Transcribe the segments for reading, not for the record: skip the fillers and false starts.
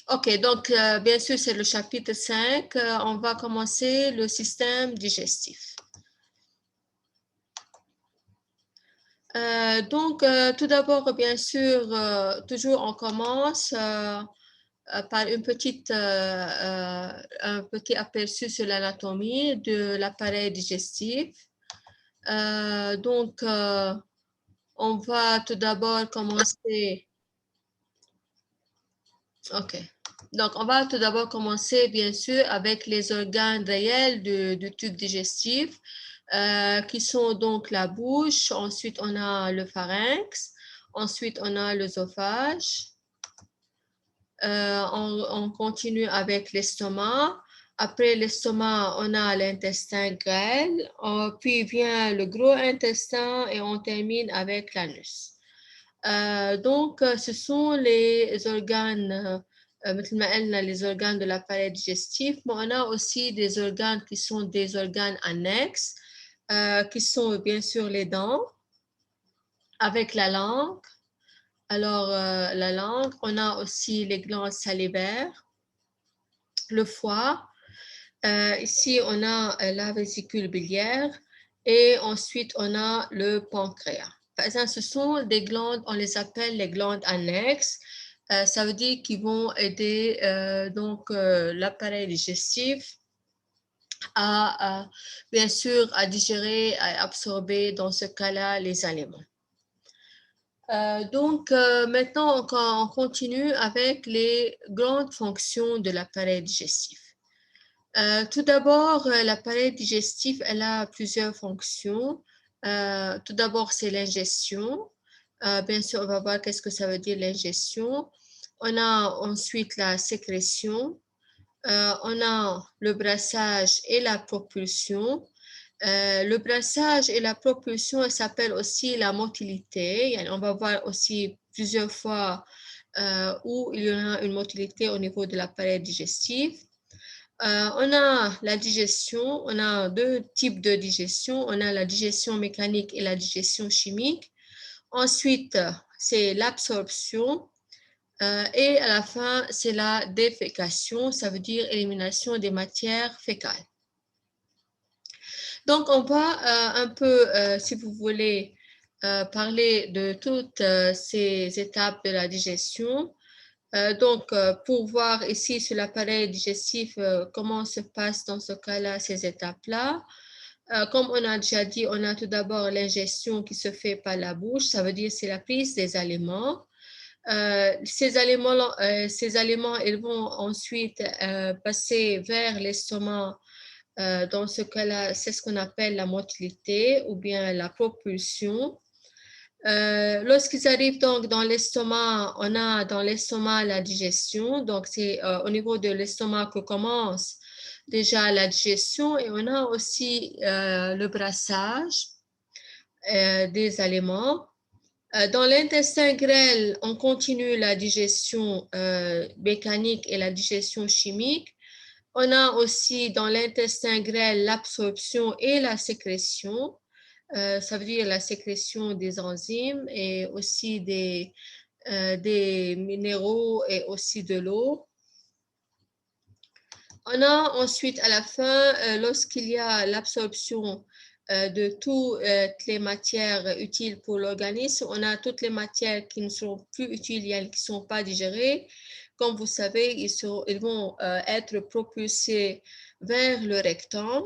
OK, donc bien sûr, c'est le chapitre 5. On va commencer le système digestif. Tout d'abord, bien sûr, toujours on commence par un petit aperçu sur l'anatomie de l'appareil digestif. On va tout d'abord commencer. OK. Donc, on va tout d'abord commencer, bien sûr, avec les organes réels du tube digestif, qui sont donc la bouche. Ensuite, on a le pharynx. Ensuite, on a l'œsophage. On continue avec l'estomac. Après l'estomac, on a l'intestin grêle. Puis vient le gros intestin et on termine avec l'anus. Ce sont les organes, مثل ما قلنا les organes de l'appareil digestif, mais on a aussi des organes qui sont des organes annexes, qui sont bien sûr les dents, avec la langue. Alors, la langue, on a aussi les glandes salivaires, le foie. Ici, on a la vésicule biliaire et ensuite, on a le pancréas. Par exemple, ce sont des glandes, on les appelle les glandes annexes. Ça veut dire qu'ils vont aider l'appareil digestif bien sûr, à digérer, à absorber dans ce cas-là les aliments. Maintenant, on continue avec les grandes fonctions de l'appareil digestif. Tout d'abord, l'appareil digestif, elle a plusieurs fonctions. Tout d'abord, c'est l'ingestion. Bien sûr, on va voir qu'est-ce que ça veut dire l'ingestion. On a ensuite la sécrétion. On a le brassage et la propulsion. Le brassage et la propulsion s'appellent aussi la motilité. On va voir aussi plusieurs fois où il y a une motilité au niveau de l'appareil digestif. On a la digestion, on a deux types de digestion. On a la digestion mécanique et la digestion chimique. Ensuite, c'est l'absorption. Et à la fin, c'est la défécation, ça veut dire élimination des matières fécales. Donc, on va un peu, si vous voulez, parler de toutes ces étapes de la digestion. Pour voir ici sur l'appareil digestif, comment se passent dans ce cas-là ces étapes-là. Comme on a déjà dit, on a tout d'abord l'ingestion qui se fait par la bouche, ça veut dire c'est la prise des aliments. Ces aliments, ils vont ensuite passer vers l'estomac. Dans ce cas-là, c'est ce qu'on appelle la motilité ou bien la propulsion. Lorsqu'ils arrivent donc dans l'estomac, on a dans l'estomac la digestion. Donc, c'est au niveau de l'estomac que commence déjà la digestion et on a aussi le brassage des aliments. Dans l'intestin grêle, on continue la digestion mécanique et la digestion chimique. On a aussi dans l'intestin grêle l'absorption et la sécrétion. Ça veut dire la sécrétion des enzymes et aussi des minéraux et aussi de l'eau. On a ensuite à la fin, lorsqu'il y a l'absorption de toutes les matières utiles pour l'organisme, on a toutes les matières qui ne sont plus utiles, qui ne sont pas digérées. Comme vous savez, ils vont être propulsés vers le rectum.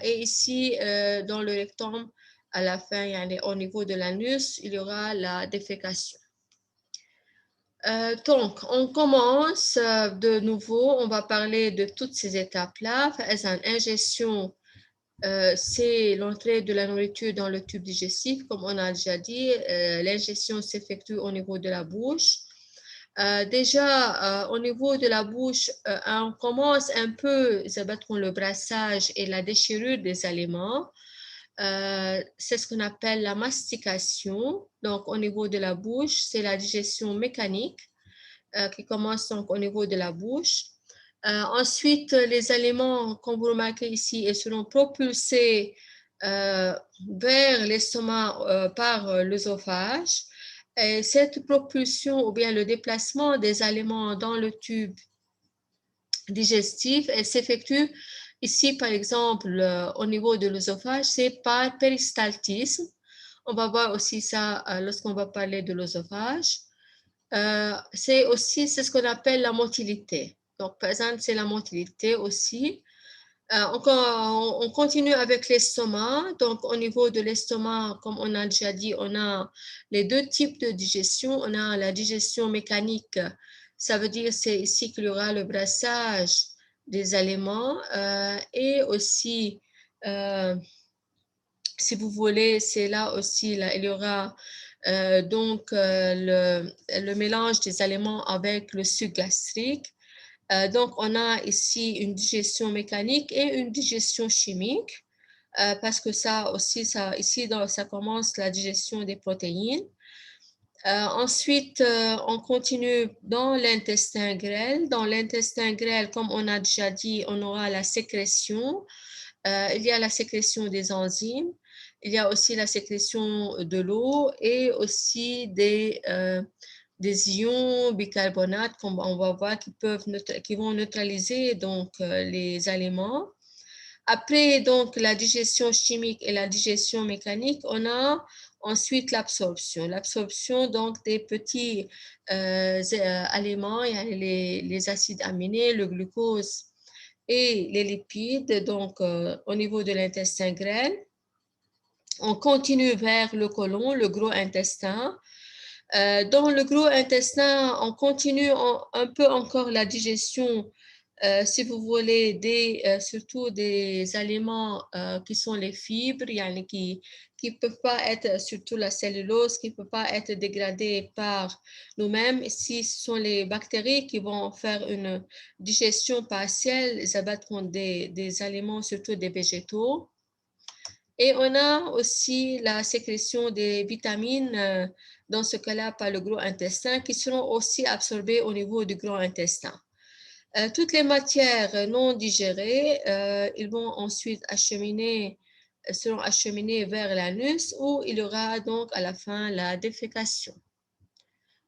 Et ici, dans le rectum, à la fin, au niveau de l'anus, il y aura la défécation. Donc, on commence de nouveau. On va parler de toutes ces étapes-là. Ingestion, c'est l'entrée de la nourriture dans le tube digestif. Comme on a déjà dit, l'ingestion s'effectue au niveau de la bouche. Au niveau de la bouche, on commence un peu, le brassage et la déchirure des aliments. C'est ce qu'on appelle la mastication. Donc, au niveau de la bouche, c'est la digestion mécanique qui commence donc au niveau de la bouche. Ensuite, les aliments, comme vous remarquez ici, ils seront propulsés vers l'estomac par l'œsophage. Et cette propulsion ou bien le déplacement des aliments dans le tube digestif, elle s'effectue ici, par exemple, au niveau de l'œsophage, c'est par péristaltisme. On va voir aussi ça lorsqu'on va parler de l'œsophage. C'est aussi ce qu'on appelle la motilité. Donc, par exemple, c'est la motilité aussi. On continue avec l'estomac. Donc, au niveau de l'estomac, comme on a déjà dit, on a les deux types de digestion. On a la digestion mécanique. Ça veut dire c'est ici qu'il y aura le brassage des aliments et aussi, si vous voulez, c'est là aussi, là, il y aura donc le mélange des aliments avec le suc gastrique. Donc, on a ici une digestion mécanique et une digestion chimique, parce que ça aussi, ici, ça commence la digestion des protéines. Ensuite, on continue dans l'intestin grêle. Dans l'intestin grêle, comme on a déjà dit, on aura la sécrétion. Il y a la sécrétion des enzymes. Il y a aussi la sécrétion de l'eau et aussi des ions bicarbonates, comme on va voir, qui vont neutraliser donc les aliments. Après donc la digestion chimique et la digestion mécanique, on a ensuite l'absorption. L'absorption donc des petits aliments, il y a les acides aminés, le glucose et les lipides, donc au niveau de l'intestin grêle. On continue vers le côlon, le gros intestin. Dans le gros intestin, on continue un peu encore la digestion, si vous voulez, surtout des aliments qui sont les fibres, qui ne peuvent pas être, surtout la cellulose, qui ne peut pas être dégradée par nous-mêmes. Ici, ce sont les bactéries qui vont faire une digestion partielle, ils abattent des aliments, surtout des végétaux. Et on a aussi la sécrétion des vitamines, dans ce cas-là par le gros intestin, qui seront aussi absorbées au niveau du gros intestin. Toutes les matières non digérées, ils vont ensuite seront acheminées vers l'anus où il y aura donc à la fin la défécation.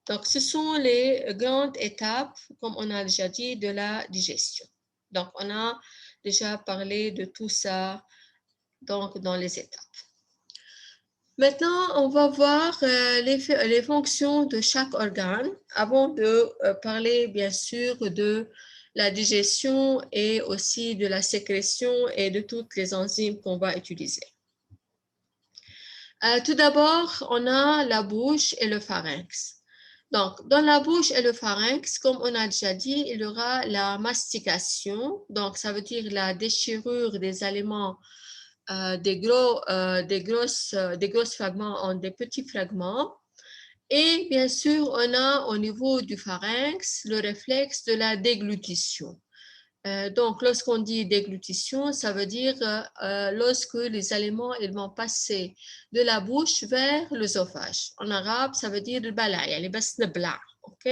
Donc, ce sont les grandes étapes, comme on a déjà dit, de la digestion. Donc, on a déjà parlé de tout ça donc, dans les étapes. Maintenant, on va voir les fonctions de chaque organe avant de parler, bien sûr, de la digestion et aussi de la sécrétion et de toutes les enzymes qu'on va utiliser. Tout d'abord, on a la bouche et le pharynx. Donc, dans la bouche et le pharynx, comme on a déjà dit, il y aura la mastication. Donc, ça veut dire la déchirure des aliments, des gros fragments en des petits fragments. Et bien sûr, on a au niveau du pharynx le réflexe de la déglutition. Donc, lorsqu'on dit déglutition, ça veut dire lorsque les aliments ils vont passer de la bouche vers l'œsophage. En arabe, ça veut dire le bala, yani bas nabla, ok?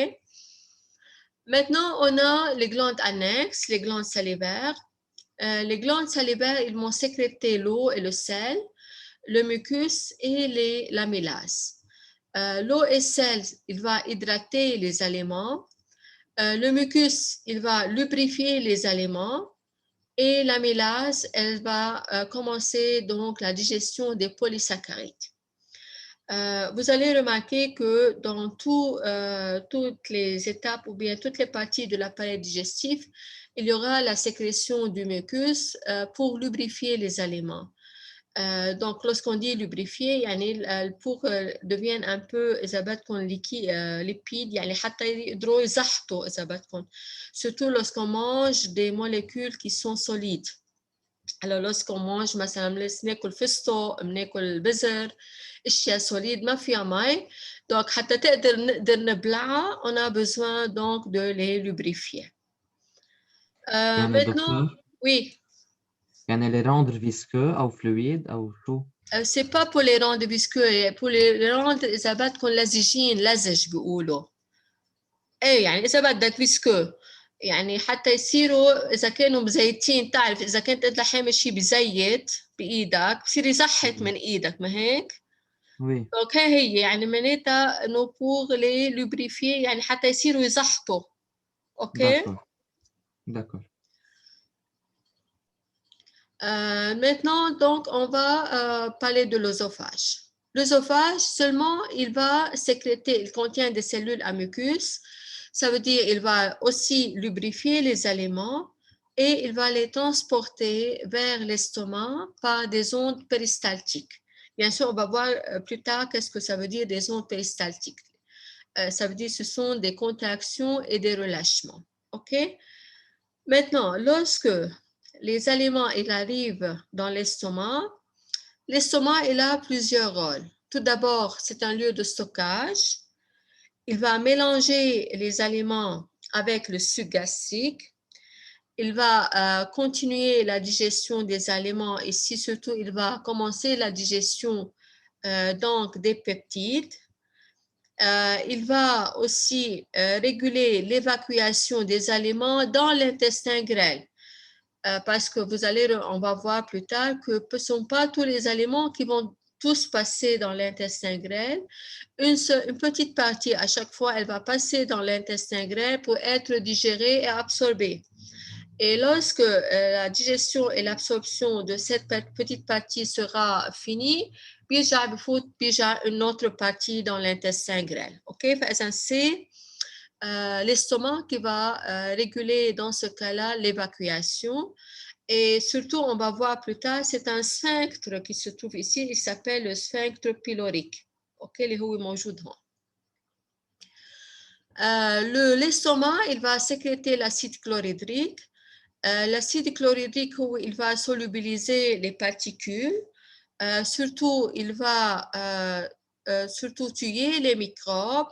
Maintenant, on a les glandes annexes, les glandes salivaires. Les glandes salivaires, ils vont sécréter l'eau et le sel, le mucus et l'amylase. L'eau et le sel, il va hydrater les aliments. Le mucus, il va lubrifier les aliments. Et l'amylase, elle va commencer donc la digestion des polysaccharides. Vous allez remarquer que dans toutes les étapes ou bien toutes les parties de l'appareil digestif, il y aura la sécrétion du mucus pour lubrifier les aliments. Donc, lorsqu'on dit lubrifier, pour deviennent un peu lipides, surtout lorsqu'on mange des molécules qui sont solides. Alors, lorsqu'on mange, مثلا بناكل فستق، بناكل بزر، اشياء solide ما فيها مي. Donc, حتى نقدر نبلعها, on a besoin donc de les lubrifier. Maintenant, oui. يعني les rendre visqueux أو fluides أو شو؟ C'est pas pour les rendre visqueux, pour les rendre إذا بدكم لزجين لزج بيقولوا. إيه يعني إذا بدك visqueux. يعني حتى يصيروا إذا كانوا مزيتين، تعرف إذا كنت أنت حامل شيء بزيت بإيدك بصير يزحت من إيدك، ما هيك؟ Oui, دونك ها هي يعني معناتها انه بور لي لوبريفيي يعني حتى يصيروا يزحطوا. اوكي. d'accord, d'accord. Maintenant, donc, on va parler de l'œsophage. L'œsophage, seulement, il va sécréter, il contient des cellules à mucus. Ça veut dire il va aussi lubrifier les aliments et il va les transporter vers l'estomac par des ondes péristaltiques. Bien sûr, on va voir plus tard qu'est-ce que ça veut dire des ondes péristaltiques. Ça veut dire que ce sont des contractions et des relâchements. OK? Maintenant, lorsque les aliments ils arrivent dans l'estomac, l'estomac il a plusieurs rôles. Tout d'abord, c'est un lieu de stockage. Il va mélanger les aliments avec le suc gastrique. Il va continuer la digestion des aliments. Ici, surtout, il va commencer la digestion donc des peptides. Il va aussi réguler l'évacuation des aliments dans l'intestin grêle. Parce que on va voir plus tard que ce ne sont pas tous les aliments qui vont tous passer dans l'intestin grêle. Une petite partie à chaque fois, elle va passer dans l'intestin grêle pour être digérée et absorbée. Et lorsque la digestion et l'absorption de cette petite partie sera finie, puis une autre partie dans l'intestin grêle. OK? C'est l'estomac qui va réguler dans ce cas-là l'évacuation. Et surtout, on va voir plus tard, c'est un sphinctre qui se trouve ici, il s'appelle le sphinctre pylorique. OK, اللي هو موجود هون. L'estomac, il va sécréter l'acide chlorhydrique. L'acide chlorhydrique, il va solubiliser les particules. Surtout, il va surtout tuer les microbes.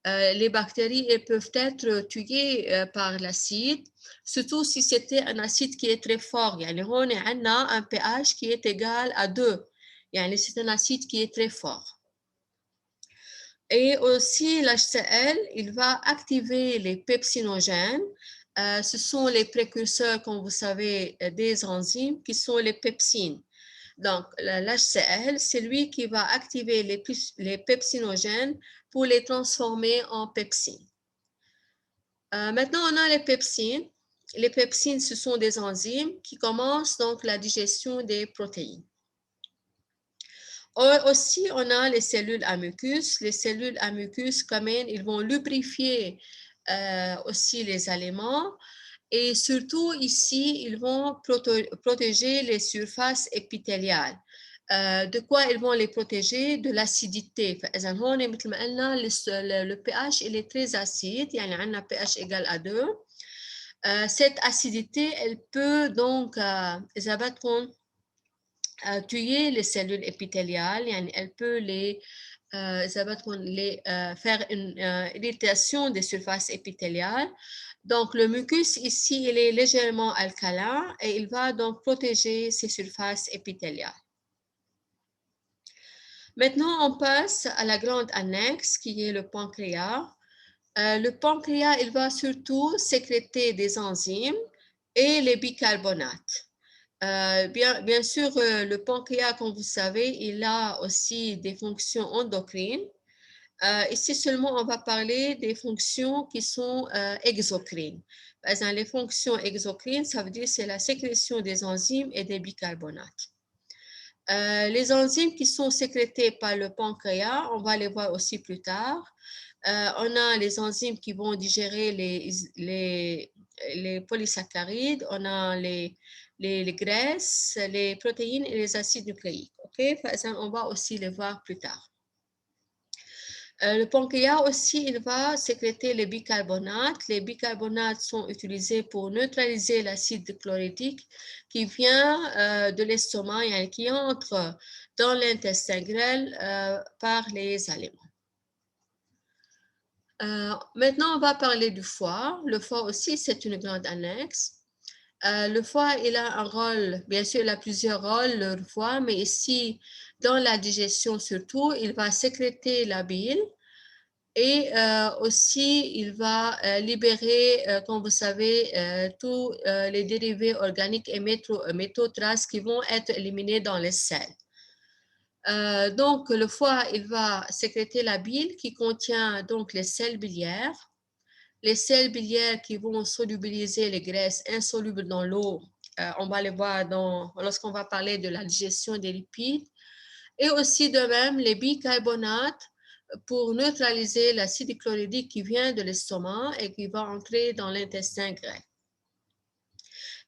Les bactéries elles peuvent être tuées par l'acide, surtout si c'était un acide qui est très fort. يعني هون عندنا un pH qui est égal à 2. يعني c'est un acide qui est très fort. Et aussi l'HCl, il va activer les pepsinogènes. Ce sont les précurseurs, comme vous savez, des enzymes qui sont les pepsines. Donc, l'HCl, c'est lui qui va activer les pepsinogènes pour les transformer en pepsines. Maintenant, on a les pepsines. Les pepsines, ce sont des enzymes qui commencent donc la digestion des protéines. Aussi, on a les cellules à mucus. Les cellules à mucus, quand même, ils vont lubrifier aussi les aliments. Et surtout ici, ils vont protéger les surfaces épithéliales. De quoi ils vont les protéger? De l'acidité. Le pH il est très acide, il y a un pH égal à 2. Cette acidité, elle peut donc tuer les cellules épithéliales, elle peut faire une irritation des surfaces épithéliales. Donc, le mucus ici, il est légèrement alcalin et il va donc protéger ces surfaces épithéliales. Maintenant, on passe à la glande annexe qui est le pancréas. Le pancréas, il va surtout sécréter des enzymes et les bicarbonates. Bien sûr, le pancréas, comme vous savez, il a aussi des fonctions endocrines. Ici seulement, on va parler des fonctions qui sont exocrines. Par exemple, les fonctions exocrines, ça veut dire c'est la sécrétion des enzymes et des bicarbonates. Les enzymes qui sont sécrétées par le pancréas, on va les voir aussi plus tard. On a les enzymes qui vont digérer les polysaccharides, on a les graisses, les protéines et les acides nucléiques. Okay? On va aussi les voir plus tard. Le pancréas aussi, il va sécréter les bicarbonates. Les bicarbonates sont utilisés pour neutraliser l'acide chlorhydrique qui vient de l'estomac et qui entre dans l'intestin grêle par les aliments. Maintenant, on va parler du foie. Le foie aussi, c'est une glande annexe. Le foie, il a un rôle, bien sûr, il a plusieurs rôles, le foie, mais ici, dans la digestion surtout, il va sécréter la bile et aussi, il va libérer, comme vous savez, tous les dérivés organiques et métaux traces qui vont être éliminés dans les selles. Donc, le foie, il va sécréter la bile qui contient donc les sels biliaires. Les sels biliaires qui vont solubiliser les graisses insolubles dans l'eau. On va les voir lorsqu'on va parler de la digestion des lipides. Et aussi de même les bicarbonates pour neutraliser l'acide chlorhydrique qui vient de l'estomac et qui va entrer dans l'intestin grêle.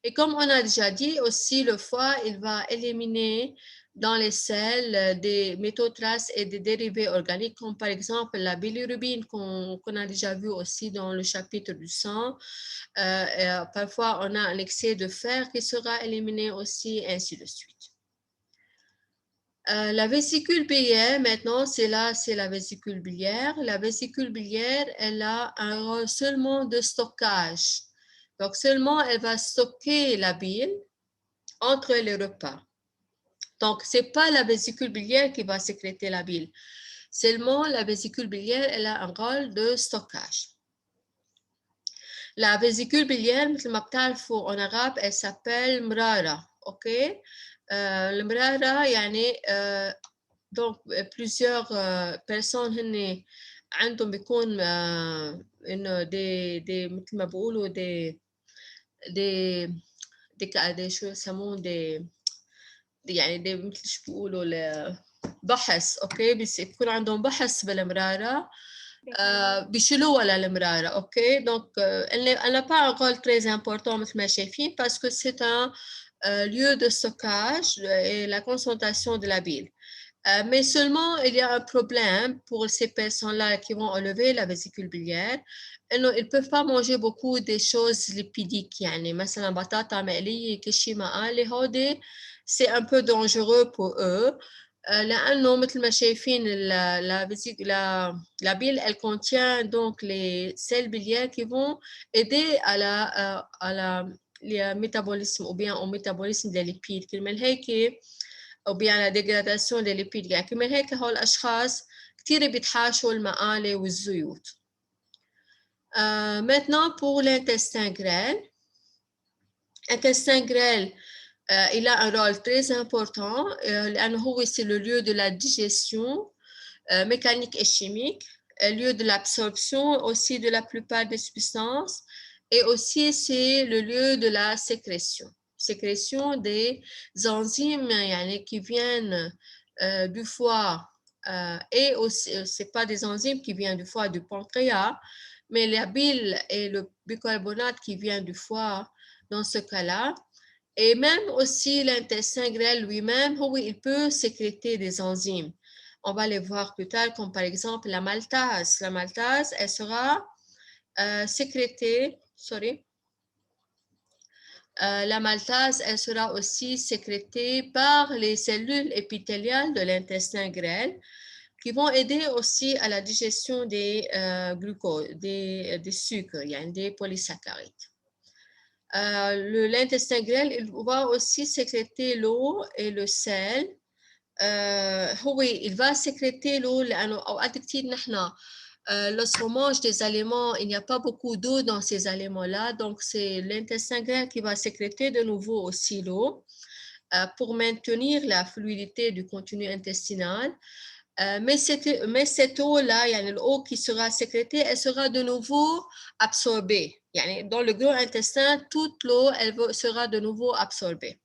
Et comme on a déjà dit aussi, le foie, il va éliminer dans les selles des métaux traces et des dérivés organiques, comme par exemple la bilirubine qu'on a déjà vu aussi dans le chapitre du sang. Parfois, on a un excès de fer qui sera éliminé aussi, ainsi de suite. La vésicule biliaire, maintenant, c'est la vésicule biliaire. La vésicule biliaire, elle a un rôle seulement de stockage. Donc, seulement, elle va stocker la bile entre les repas. Donc, ce n'est pas la vésicule biliaire qui va sécréter la bile. Seulement, la vésicule biliaire, elle a un rôle de stockage. La vésicule biliaire, مثل ما بتعرفوا en arabe, elle s'appelle مرارة. OK? المرارة يعني donc plusieurs personnes هن عندهم بيكون انه دي مثل ما بيقولوا دي شو يسمون يعني دي مثل شو بيقولوا بحث. اوكي بيكون عندهم بحث بالمرارة بيشيلوها للمرارة. اوكي donc elle n'a pas un rôle très important مثل ما شايفين parce que c'est un lieu de stockage et la concentration de la bile. Mais seulement, il y a un problème pour ces personnes-là qui vont enlever la vésicule biliaire. Ils ne peuvent pas manger beaucoup de choses lipidiques. يعني مثلا بطاطا مقلية كشي مقالي هودي c'est un peu dangereux pour eux. لأنه مثل ما شايفين la bile, elle contient donc les sels biliaires qui vont aider à la métabolisme ou bien au métabolisme des lipides. كرمال هيك أو bien la dégradation des lipides. يعني كمان هيك هول الأشخاص كتير بيتحاشوا المقالي والزيوت. Maintenant pour l'intestin grêle. L'intestin grêle, il a un rôle très important لأنه هو c'est le lieu de la digestion mécanique et chimique, lieu de l'absorption aussi de la plupart des substances et aussi c'est le lieu de la sécrétion des enzymes يعني, qui viennent du foie et aussi c'est pas des enzymes qui viennent du foie du pancréas mais la bile et le bicarbonate qui vient du foie dans ce cas-là. Et même aussi l'intestin grêle lui-même, oui, il peut sécréter des enzymes. On va les voir plus tard, comme par exemple la maltase. La maltase, elle sera sécrétée, la maltase, elle sera aussi sécrétée par les cellules épithéliales de l'intestin grêle qui vont aider aussi à la digestion des glucoses, des sucres, des polysaccharides. L'intestin grêle, il va aussi sécréter l'eau et le sel. Oui, il va sécréter l'eau لأنه أوقات كتير نحن lorsqu'on mange des aliments, il n'y a pas beaucoup d'eau dans ces aliments-là, donc c'est l'intestin grêle qui va sécréter de nouveau aussi l'eau pour maintenir la fluidité du contenu intestinal. Mais cette eau-là, l'eau qui sera sécrétée, elle sera de nouveau absorbée. Dans le gros intestin, toute l'eau, elle sera de nouveau absorbée.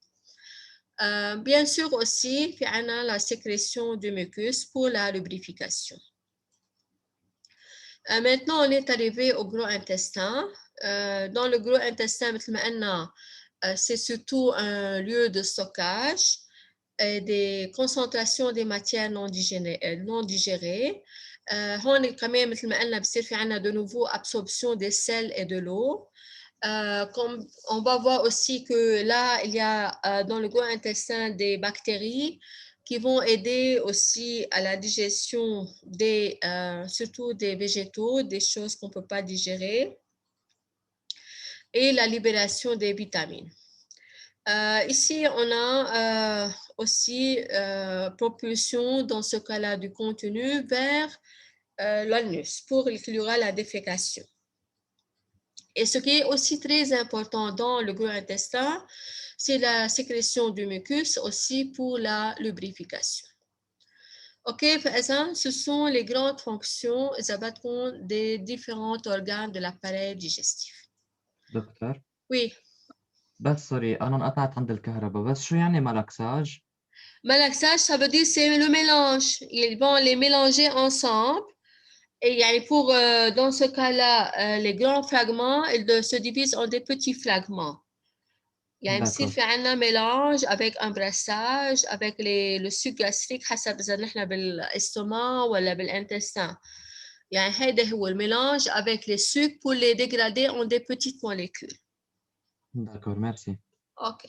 Bien sûr aussi, il y a la sécrétion du mucus pour la lubrification. Maintenant, on est arrivé au gros intestin. Dans le gros intestin, c'est surtout un lieu de stockage et des concentrations des matières non digérées. هون كمان مثل ما قلنا بصير في عنا de nouveau absorption des sels et de l'eau. Comme on va voir aussi que là, il y a dans le gros intestin des bactéries qui vont aider aussi à la digestion surtout des végétaux, des choses qu'on ne peut pas digérer, et la libération des vitamines. Ici, on a aussi propulsion, dans ce cas-là, du contenu vers l'anus pour qu'il y aura la défécation. Et ce qui est aussi très important dans le gros intestin, c'est la sécrétion du mucus aussi pour la lubrification. OK, فإذا ce sont les grandes fonctions إذا بدكم des différents organes de l'appareil digestif. دكتور Oui, بس سوري أنا انقطعت عند الكهرباء بس شو يعني ملاكساج؟ malaxage, ça veut dire c'est le mélange. Ils vont les mélanger ensemble. Et pour, dans ce cas-là, les grands fragments, ils se divisent en des petits fragments. بصير داكور في عنا mélange avec un brassage, avec le suc gastrique حسب إذا نحن بالاستوماc ولا بالintestin. هيدا هو الميلانج avec les sucs pour les dégrader en des petites molécules. داكور ميرسي OK.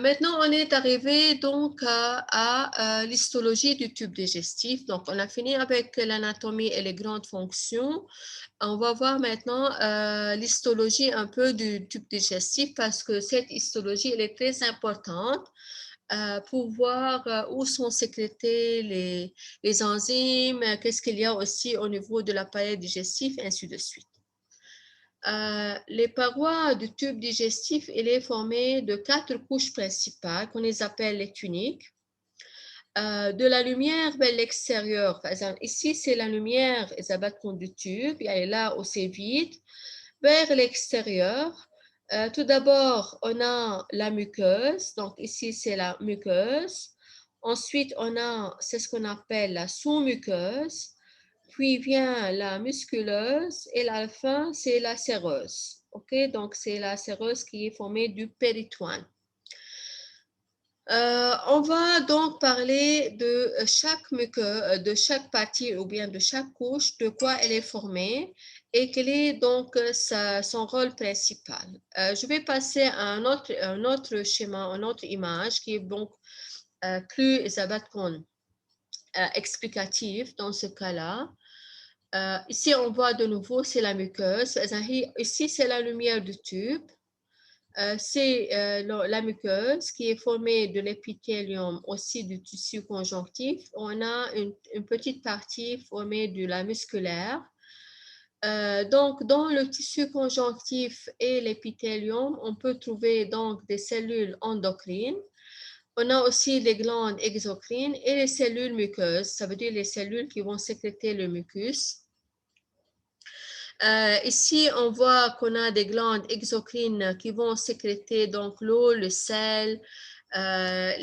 Maintenant, on est arrivé donc à l'histologie du tube digestif. Donc, on a fini avec l'anatomie et les grandes fonctions. On va voir maintenant l'histologie un peu du tube digestif parce que cette histologie, elle est très importante pour voir où sont sécrétées les enzymes, qu'est-ce qu'il y a aussi au niveau de l'appareil digestif, ainsi de suite. Les parois du tube digestif, il est formé de 4 couches principales qu'on les appelle les tuniques. De la lumière vers l'extérieur. Par exemple, ici, c'est la lumière du tube, elle est là où c'est vide, vers l'extérieur. Tout d'abord, on a la muqueuse. Donc, ici, c'est la muqueuse. Ensuite, on a, c'est ce qu'on appelle la sous-muqueuse. Puis vient la musculeuse et à la fin, c'est la séreuse. OK? Donc, c'est la séreuse qui est formée du péritoine. On va donc parler de chaque muqueuse, de chaque partie ou bien de chaque couche, de quoi elle est formée et quel est donc son rôle principal. Je vais passer à un autre schéma, une autre image qui est donc plus explicative dans ce cas-là. Ici, on voit de nouveau, c'est la muqueuse. Ici, c'est la lumière du tube. C'est la muqueuse qui est formée de l'épithélium, aussi du tissu conjonctif. On a une petite partie formée de la musculaire. Donc, dans le tissu conjonctif et l'épithélium, on peut trouver donc des cellules endocrines. On a aussi les glandes exocrines et les cellules muqueuses, ça veut dire les cellules qui vont sécréter le mucus. Ici, on voit qu'on a des glandes exocrines qui vont sécréter donc l'eau, le sel,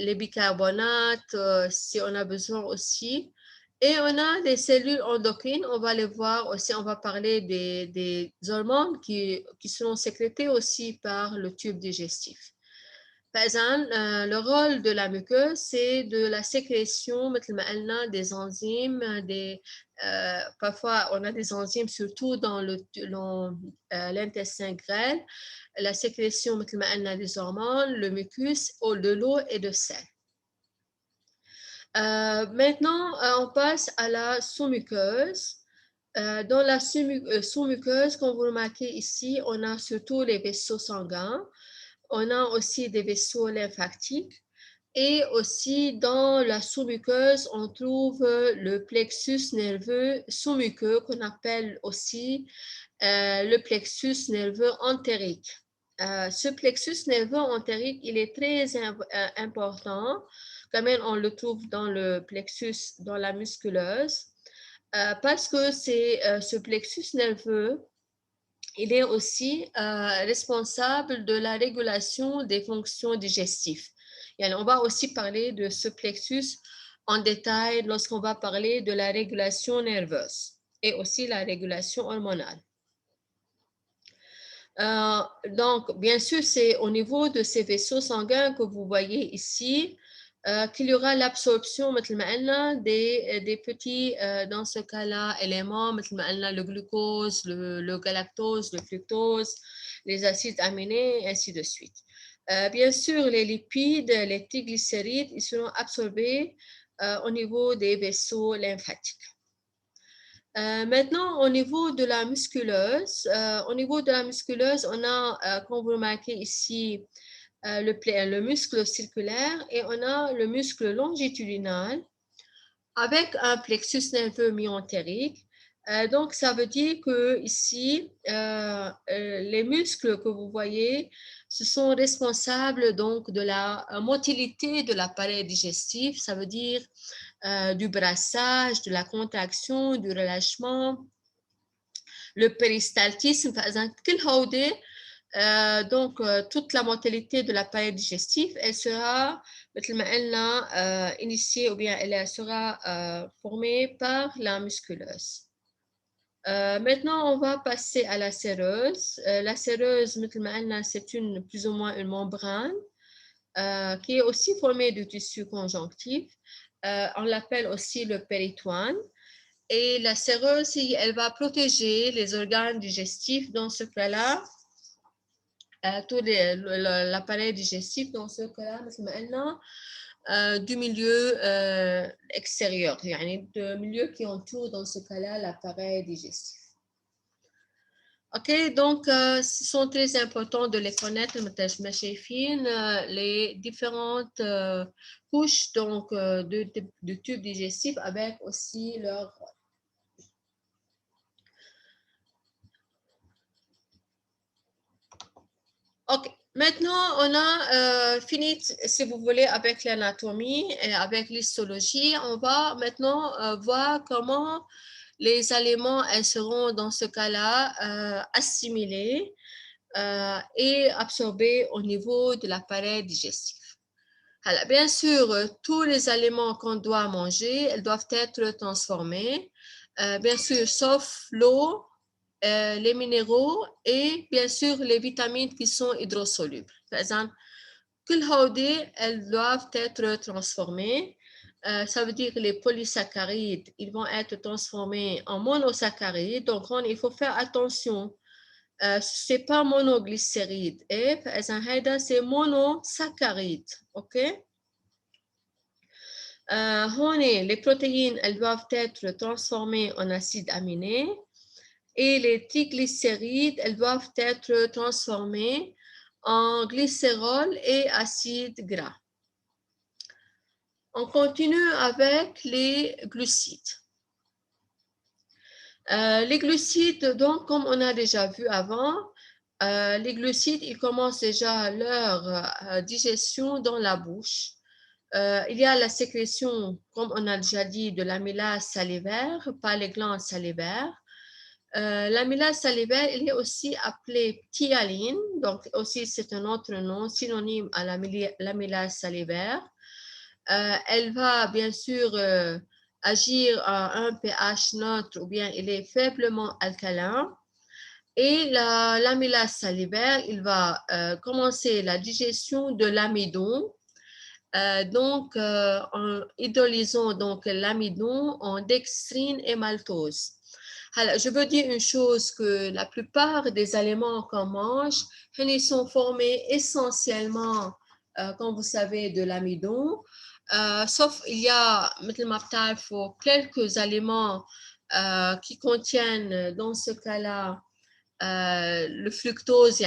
les bicarbonates, si on a besoin aussi. Et on a des cellules endocrines, on va les voir aussi, on va parler des hormones qui seront sécrétées aussi par le tube digestif. Par exemple, le rôle de la muqueuse, c'est de la sécrétion des enzymes, parfois on a des enzymes surtout dans l'intestin grêle, la sécrétion des hormones, le mucus, de l'eau et de sel. Maintenant, on passe à la sous-muqueuse. Dans la sous-muqueuse, comme vous remarquez ici, on a surtout les vaisseaux sanguins. On a aussi des vaisseaux lymphatiques et aussi dans la sous-muqueuse, on trouve le plexus nerveux sous-muqueux qu'on appelle aussi le plexus nerveux entérique. Ce plexus nerveux entérique, il est très important. Quand même, on le trouve dans le plexus, dans la musculeuse, parce que c'est ce plexus nerveux, il est aussi responsable de la régulation des fonctions digestives. Et on va aussi parler de ce plexus en détail lorsqu'on va parler de la régulation nerveuse et aussi la régulation hormonale. Donc, bien sûr, c'est au niveau de ces vaisseaux sanguins que vous voyez ici qu'il y aura l'absorption des petits, dans ce cas-là, éléments, le glucose, le galactose, le fructose, les acides aminés, ainsi de suite. Bien sûr, les lipides, les triglycérides, ils seront absorbés au niveau des vaisseaux lymphatiques. Maintenant, au niveau de la musculeuse, on a, comme vous remarquez ici, le muscle circulaire et on a le muscle longitudinal avec un plexus nerveux myentérique. Donc, ça veut dire que ici, les muscles que vous voyez, ce sont responsables donc de la motilité de l'appareil digestif. Ça veut dire du brassage, de la contraction, du relâchement, le péristaltisme. Par exemple, donc toute la motilité de l'appareil digestif, elle sera initiée ou bien elle sera formée par la musculeuse. Maintenant, on va passer à la séreuse. La séreuse, c'est plus ou moins une membrane qui est aussi formée du tissu conjonctif. On l'appelle aussi le péritoine. Et la séreuse, elle va protéger les organes digestifs dans ce cas-là, tout l'appareil digestif dans ce cas-là, du milieu extérieur, du milieu qui entoure dans ce cas-là l'appareil digestif. OK, donc ce sont très importants de les connaître, les différentes couches donc, de tubes digestifs avec aussi leur rôle. OK, maintenant on a fini, si vous voulez, avec l'anatomie et avec l'histologie. On va maintenant voir comment les aliments elles seront dans ce cas-là assimilés et absorbés au niveau de l'appareil digestif. Alors, bien sûr, tous les aliments qu'on doit manger, elles doivent être transformés, bien sûr, sauf l'eau, les minéraux et bien sûr les vitamines qui sont hydrosolubles. Par exemple, elles doivent être transformées. Ça veut dire que les polysaccharides, ils vont être transformés en monosaccharides. Donc, il faut faire attention. Ce n'est pas monoglycéride. Et par exemple, c'est monosaccharide. OK? Les protéines, elles doivent être transformées en acides aminés. Et les triglycérides, elles doivent être transformées en glycérol et acides gras. On continue avec les glucides. Les glucides, donc, comme on a déjà vu avant, les glucides, ils commencent déjà leur digestion dans la bouche. Il y a la sécrétion, comme on a déjà dit, de l'amylase salivaire par les glandes salivaires. L'amylase salivaire, il est aussi appelé ptyaline, donc aussi c'est un autre nom synonyme à l'amylase salivaire. Elle va bien sûr agir à un pH neutre ou bien il est faiblement alcalin. Et l'amylase salivaire, il va commencer la digestion de l'amidon. Donc, en hydrolysant donc l'amidon en dextrine et maltose. Alors, je veux dire une chose, que la plupart des aliments qu'on mange, ils sont formés essentiellement, comme vous savez, de l'amidon, sauf il y a quelques aliments qui contiennent dans ce cas-là le fructose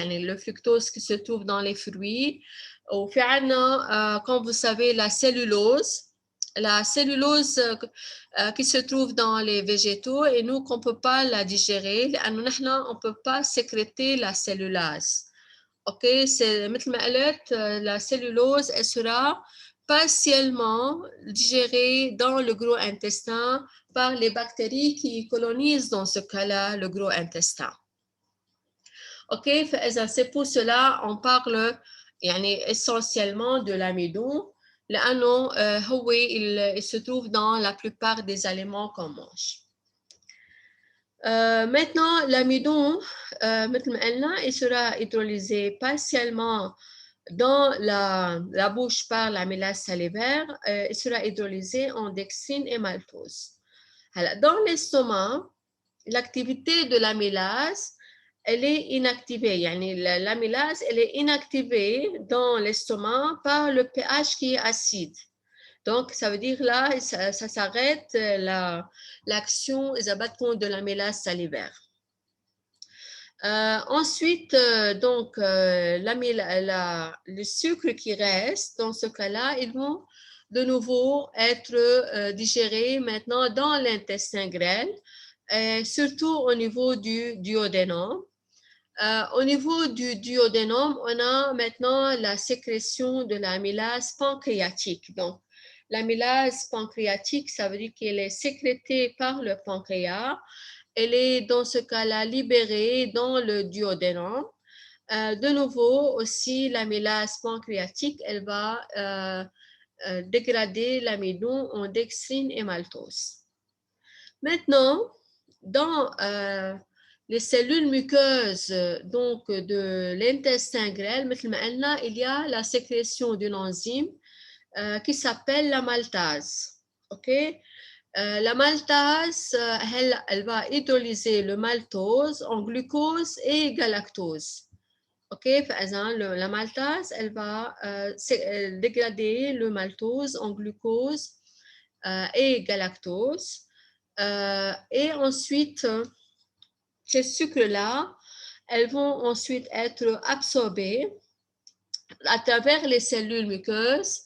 qui se trouve dans les fruits. وفي عنا comme vous savez la cellulose qui se trouve dans les végétaux et nous qu'on ne peut pas la digérer لأنه نحن on ne peut pas sécréter la cellulase. OK, c'est مثل ما قلت la cellulose elle sera partiellement digérée dans le gros intestin par les bactéries qui colonisent dans ce cas-là le gros intestin. OK, c'est pour cela on parle essentiellement de l'amidon لأنه il se trouve dans la plupart des aliments qu'on mange. Maintenant, l'amidon, il sera hydrolysé partiellement dans la bouche par l'amylase salivaire. Il sera hydrolysé en dextrine et maltose. Alors, dans l'estomac, l'activité de l'amylase, elle est inactivée. L'amylase, elle est inactivée dans l'estomac par le pH qui est acide. Donc, ça veut dire là, ça s'arrête l'action de l'amylase salivaire. Ensuite, donc, le sucre qui reste, dans ce cas-là, ils vont de nouveau être digérés maintenant dans l'intestin grêle. et surtout au niveau du duodénum. Au niveau du duodénum, on a maintenant la sécrétion de l'amylase pancréatique. Donc, l'amylase pancréatique, ça veut dire qu'elle est sécrétée par le pancréas. Elle est dans ce cas-là libérée dans le duodénum. De nouveau, aussi, l'amylase pancréatique, elle va dégrader l'amidon en dextrine et maltose. Maintenant, dans les cellules muqueuses donc de l'intestin grêle, il y a la sécrétion d'une enzyme qui s'appelle la maltase. OK? La maltase, elle va hydrolyser le maltose en glucose et galactose. OK? La maltase, elle va dégrader le maltose en glucose et galactose. Et ensuite, ces sucres-là, elles vont ensuite être absorbés à travers les cellules muqueuses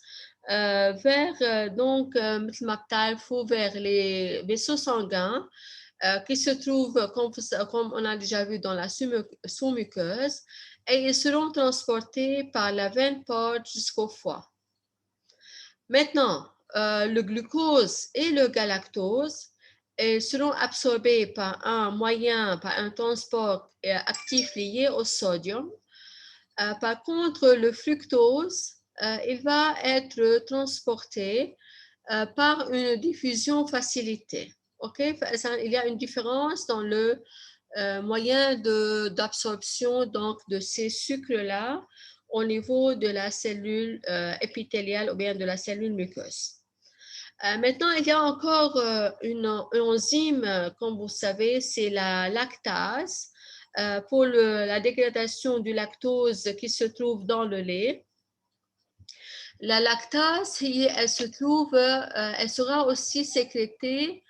vers donc vers les vaisseaux sanguins qui se trouvent, comme on a déjà vu, dans la sous-muqueuse, et ils seront transportés par la veine porte jusqu'au foie. Maintenant, le glucose et le galactose seront absorbés par un transport actif lié au sodium. Par contre, le fructose, il va être transporté par une diffusion facilitée. Okay? Il y a une différence dans le moyen d'absorption donc de ces sucres-là au niveau de la cellule épithéliale ou bien de la cellule muqueuse. Maintenant, il y a encore une enzyme, comme vous savez, c'est la lactase pour la dégradation du lactose qui se trouve dans le lait. La lactase, elle sera aussi sécrétée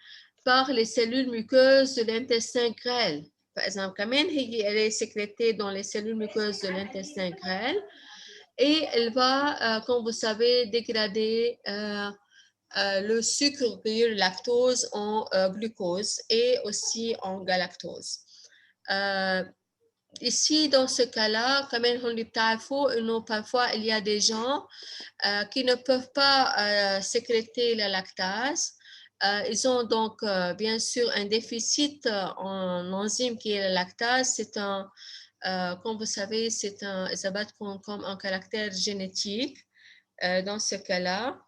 par les cellules muqueuses de l'intestin grêle. Par exemple, elle est sécrétée dans les cellules muqueuses de l'intestin grêle et elle va, comme vous savez, dégrader le sucre, le lactose en glucose et aussi en galactose. Ici, dans ce cas-là, parfois, il y a des gens qui ne peuvent pas sécréter la lactase. Ils ont donc bien sûr un déficit en enzyme qui est la lactase. C'est comme vous savez, comme un caractère génétique dans ce cas-là.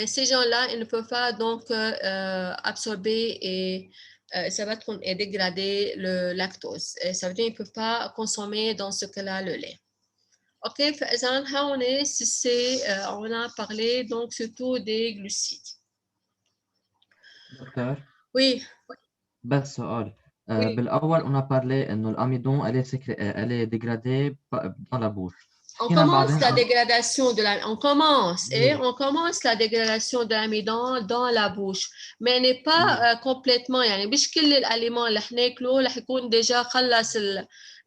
Ces gens-là, ils ne peuvent pas donc absorber et dégrader le lactose. Ça veut dire qu'ils ne peuvent pas consommer dans ce cas-là le lait. OK, on a parlé donc surtout des glucides. دكتور Oui, بس سؤال oui. بالأول on a parlé إنه الأميدون elle est dégradée dans la bouche. On فينا commence بعدين la dégradation de on commence Oui. on commence la dégradation de l'amidon dans la bouche, mais n'est pas complètement يعني مش كل الاليمون اللي حناكله رح يكون déjà خلص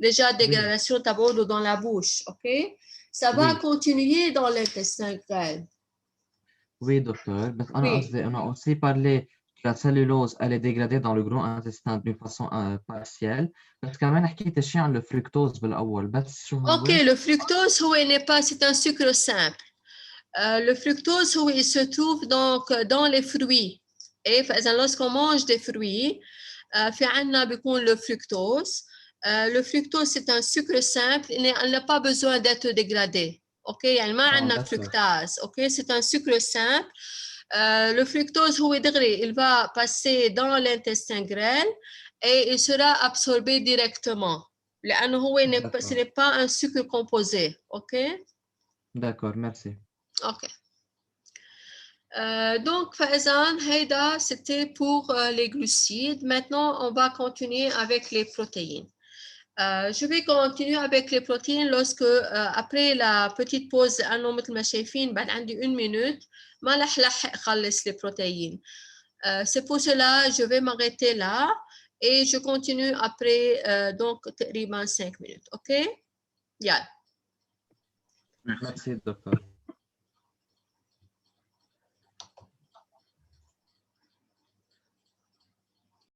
déjà dégradation تبعوله dans la bouche. OK, ça va Oui. continuer dans l'intestin grêle. Oui, docteur. بس أنا Oui. قصدي on a aussi parlé que la cellulose elle est dégradée dans le gros intestin d'une façon partielle. بس كمان حكيت شيء عن le fructose بالأول. بس شو هو؟ OK, le fructose n'est pas, c'est un sucre simple. Le fructose, il se trouve donc dans les fruits. Et lorsqu'on mange des fruits, le fructose. Le fructose, c'est un sucre simple, il n'a pas besoin d'être dégradé. OK, il y a le fructase. OK, c'est un sucre simple. Le fructose, il va passer dans l'intestin grêle et il sera absorbé directement. Ce n'est pas un sucre composé. OK? D'accord, merci. OK. Donc, Faizan, Haïda, c'était pour les glucides. Maintenant, on va continuer avec les protéines. Je vais continuer avec les protéines lorsque, après la petite pause, une minute, les protéines. C'est pour cela je vais m'arrêter là et je continue après donc 5 minutes. OK? Yeah. Merci, docteur.